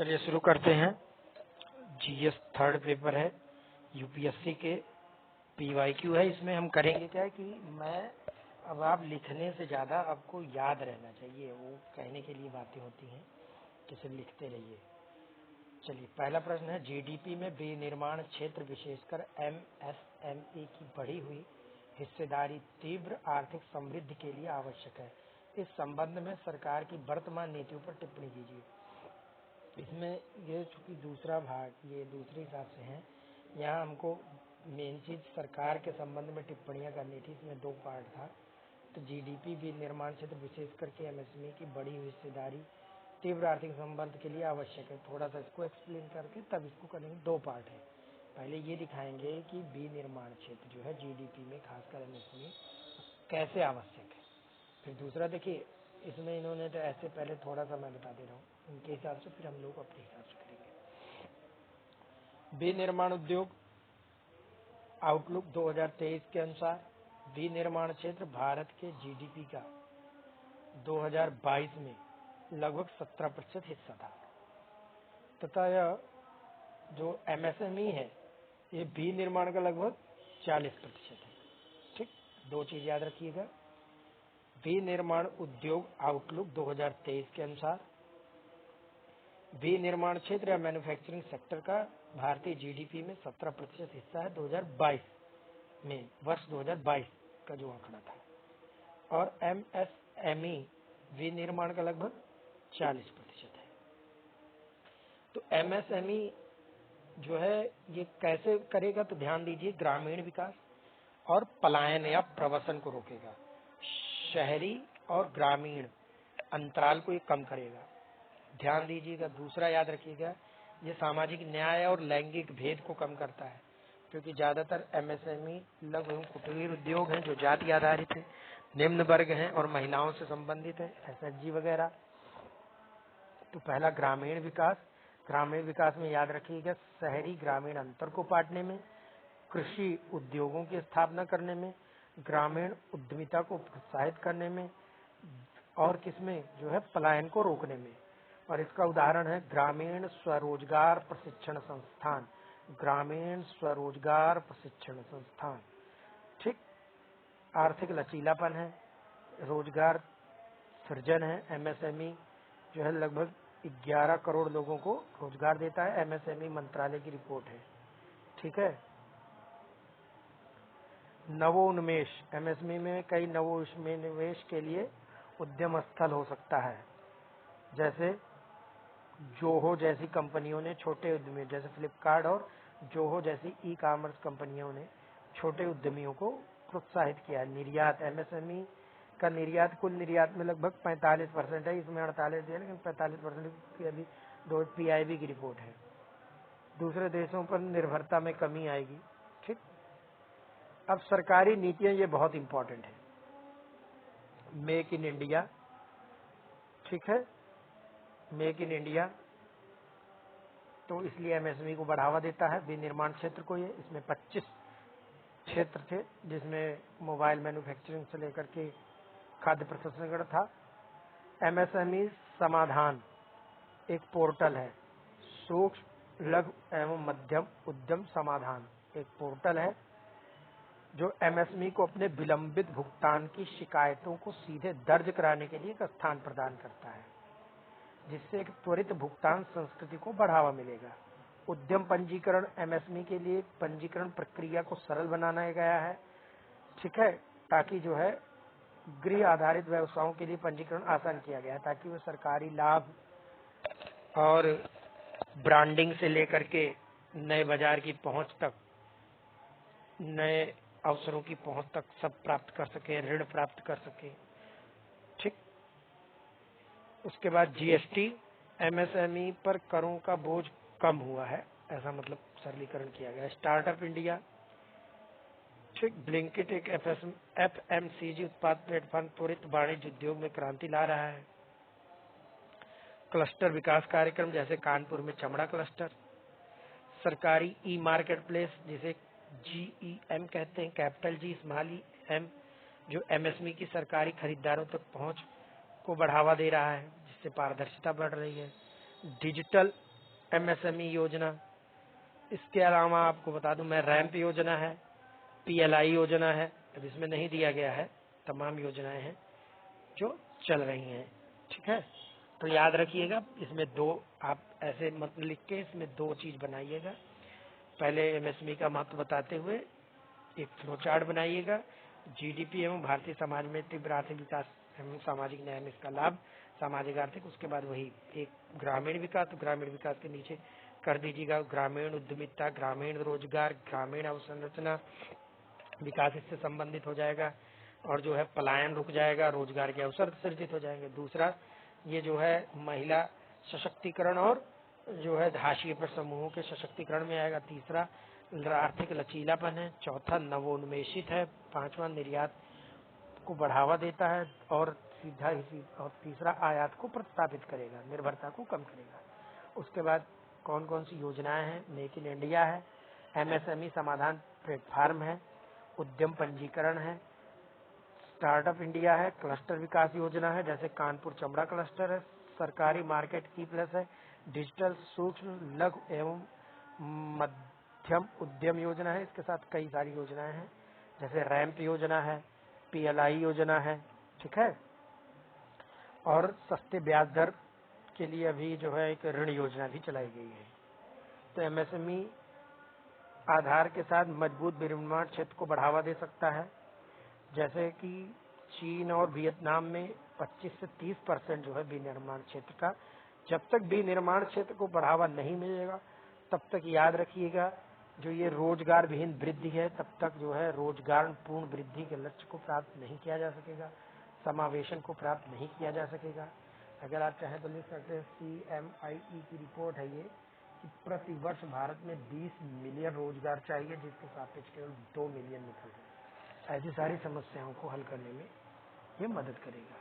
चलिए शुरू करते हैं। जीएस थर्ड पेपर है, यूपीएससी के पीवाईक्यू है। इसमें हम करेंगे क्या है कि अब आप लिखने से ज़्यादा आपको याद रहना चाहिए, वो कहने के लिए बातें होती हैं कि सिर्फ लिखते रहिए। चलिए पहला प्रश्न है, जीडीपी में विनिर्माण क्षेत्र विशेषकर एमएसएमई की बढ़ी हुई हिस्सेदारी तीव्र आर्थिक समृद्धि के लिए आवश्यक है। इस संबंध में सरकार की वर्तमान नीतियों पर टिप्पणी कीजिए। इसमें ये चूंकि दूसरा भाग ये दूसरे हिसाब से है, यहाँ हमको मेन चीज सरकार के संबंध में टिप्पणियां करनी थी। इसमें दो पार्ट था। तो जीडीपी विनिर्माण क्षेत्र विशेष करके एमएसएमई की बड़ी हुई हिस्सेदारी तीव्र आर्थिक संबंध के लिए आवश्यक है। थोड़ा सा इसको एक्सप्लेन करके तब इसको करेंगे। दो पार्ट है। पहले ये दिखाएंगे कि विनिर्माण क्षेत्र जो है जीडीपी में खासकर एमएसएमई कैसे आवश्यक है। फिर दूसरा देखिए, इसमें इन्होंने तो ऐसे पहले थोड़ा सा मैं बता दे रहा हूँ उनके हिसाब से, फिर हम लोग अपने हिसाब से करेंगे। विनिर्माण उद्योग आउटलुक 2023 के अनुसार विनिर्माण क्षेत्र भारत के जीडीपी का 2022 में लगभग 17% हिस्सा था तथा यह जो एमएसएमई है ये विनिर्माण का लगभग 40% है। ठीक, दो चीज याद रखिएगा। विनिर्माण उद्योग आउटलुक 2023 के अनुसार विनिर्माण क्षेत्र या मैन्युफैक्चरिंग सेक्टर का भारतीय जीडीपी में 17% हिस्सा है 2022 में, वर्ष 2022 का जो आंकड़ा था। और एमएसएमई विनिर्माण का लगभग 40% है। तो एमएसएमई जो है ये कैसे करेगा, तो ध्यान दीजिए, ग्रामीण विकास और पलायन या प्रवसन को रोकेगा। शहरी और ग्रामीण अंतराल को ये कम करेगा। ध्यान दीजिएगा। दूसरा याद रखिएगा, ये सामाजिक न्याय और लैंगिक भेद को कम करता है, क्योंकि ज्यादातर एमएसएमई लघु एवं कुटीर उद्योग हैं जो जाति आधारित है, निम्न वर्ग हैं और महिलाओं से संबंधित है, एसएचजी वगैरह। तो पहला ग्रामीण विकास। ग्रामीण विकास में याद रखिएगा, शहरी ग्रामीण अंतर को पाटने में, कृषि उद्योगों की स्थापना करने में, ग्रामीण उद्यमिता को प्रोत्साहित करने में और किसमें जो है पलायन को रोकने में। और इसका उदाहरण है ग्रामीण स्वरोजगार प्रशिक्षण संस्थान। ग्रामीण स्वरोजगार प्रशिक्षण संस्थान। ठीक, आर्थिक लचीलापन है, रोजगार सृजन है। एमएसएमई जो है लगभग 11 करोड़ लोगों को रोजगार देता है, एमएसएमई मंत्रालय की रिपोर्ट है। ठीक है। नवोन्मेष। एमएसएमई में कई नवोन्मेष के लिए उद्यम स्थल हो सकता है, जैसे जोहो जैसी कंपनियों ने छोटे उद्यमी, जैसे फ्लिपकार्ट और जोहो जैसी ई कॉमर्स कंपनियों ने छोटे उद्यमियों को प्रोत्साहित किया। निर्यात। एमएसएमई का निर्यात कुल निर्यात में लगभग 45% है। इसमें 48 दिया, लेकिन 45% की अभी दो पीआईबी की रिपोर्ट है। दूसरे देशों पर निर्भरता में कमी आएगी। ठीक। अब सरकारी नीतियां, ये बहुत इंपॉर्टेंट है। Make in India. ठीक है, मेक इन इंडिया तो इसलिए एमएसएमई को बढ़ावा देता है, विनिर्माण क्षेत्र को। ये इसमें 25 क्षेत्र थे, जिसमें मोबाइल मैन्युफैक्चरिंग से लेकर के खाद्य प्रसंस्करण था। एमएसएमई समाधान एक पोर्टल है। सूक्ष्म लघु एवं मध्यम उद्यम समाधान एक पोर्टल है जो एमएसएमई को अपने विलंबित भुगतान की शिकायतों को सीधे दर्ज कराने के लिए एक स्थान प्रदान करता है, जिससे एक त्वरित भुगतान संस्कृति को बढ़ावा मिलेगा। उद्यम पंजीकरण। एमएसएमई के लिए पंजीकरण प्रक्रिया को सरल बनाया गया है। ठीक है, ताकि जो है गृह आधारित व्यवसायों के लिए पंजीकरण आसान किया गया है, ताकि वो सरकारी लाभ और ब्रांडिंग से लेकर के नए बाजार की पहुंच तक, नए अवसरों की पहुंच तक सब प्राप्त कर सके, ऋण प्राप्त कर सके। ठीक। उसके बाद जीएसटी। एमएसएमई पर करों का बोझ कम हुआ है, ऐसा मतलब सरलीकरण किया गया है। Startup India. ठीक। ब्लिंकिट एक एफएमसीजी उत्पाद प्लेटफॉर्म त्वरित वाणिज्य उद्योग में क्रांति ला रहा है। क्लस्टर विकास कार्यक्रम, जैसे कानपुर में चमड़ा क्लस्टर। सरकारी ई मार्केट प्लेस, जिसे जीईएम कहते हैं, capital G small E M, जो एमएसएमई की सरकारी खरीदारों तक पहुंच को बढ़ावा दे रहा है, जिससे पारदर्शिता बढ़ रही है। डिजिटल MSME योजना। इसके अलावा आपको बता दूं मैं रैंप योजना है, PLI योजना है, अब इसमें नहीं दिया गया है, तमाम योजनाएं हैं जो चल रही हैं। ठीक है, तो याद रखिएगा इसमें दो, आप ऐसे मत लिख के इसमें दो चीज बनाइएगा। पहले MSME का महत्व बताते हुए एक फ्लो चार्ट बनाइएगा, GDP एवं भारतीय समाज में तीव्र आर्थिक विकास एवं सामाजिक न्याय में इसका लाभ, सामाजिक आर्थिक, उसके बाद वही एक ग्रामीण विकास, तो ग्रामीण विकास के नीचे कर दीजिएगा ग्रामीण उद्यमिता, ग्रामीण रोजगार, ग्रामीण अवसंरचना विकास इससे संबंधित हो जाएगा, और जो है पलायन रुक जाएगा, रोजगार के अवसर सृजित हो जाएंगे। दूसरा ये जो है महिला सशक्तिकरण और जो है हाशिए पर समूहों के सशक्तिकरण में आएगा। तीसरा आर्थिक लचीलापन है। चौथा नवोन्मेषित है। पांचवा निर्यात को बढ़ावा देता है, और तीसरा आयात को प्रतिस्थापित करेगा, निर्भरता को कम करेगा। उसके बाद कौन कौन सी योजनाएं हैं? मेक इन इंडिया है, MSME समाधान प्लेटफार्म है, उद्यम पंजीकरण है, स्टार्टअप इंडिया है, क्लस्टर विकास योजना है जैसे कानपुर चमड़ा क्लस्टर है, सरकारी मार्केट की प्लस है, डिजिटल सूक्ष्म लघु एवं मध्यम उद्यम योजना है। इसके साथ कई सारी योजनाएं हैं जैसे रैंप योजना है, PLI योजना है। ठीक है, और सस्ते ब्याज दर के लिए अभी जो है एक ऋण योजना भी चलाई गई है। तो MSME आधार के साथ मजबूत विनिर्माण क्षेत्र को बढ़ावा दे सकता है, जैसे कि चीन और वियतनाम में 25 से 30% जो है विनिर्माण क्षेत्र का। जब तक विनिर्माण क्षेत्र को बढ़ावा नहीं मिलेगा तब तक याद रखिएगा जो ये रोजगार विहीन वृद्धि है, तब तक जो है रोजगार पूर्ण वृद्धि के लक्ष्य को प्राप्त नहीं किया जा सकेगा, समावेशन को प्राप्त नहीं किया जा सकेगा। अगर आप चाहें तो लिख सकते हैं, CMIE की रिपोर्ट है ये कि प्रति वर्ष भारत में 20 मिलियन रोजगार चाहिए, जिसके सापेक्ष केवल 2 मिलियन निकल रहे हैं। ऐसी सारी समस्याओं को हल करने में ये मदद करेगा।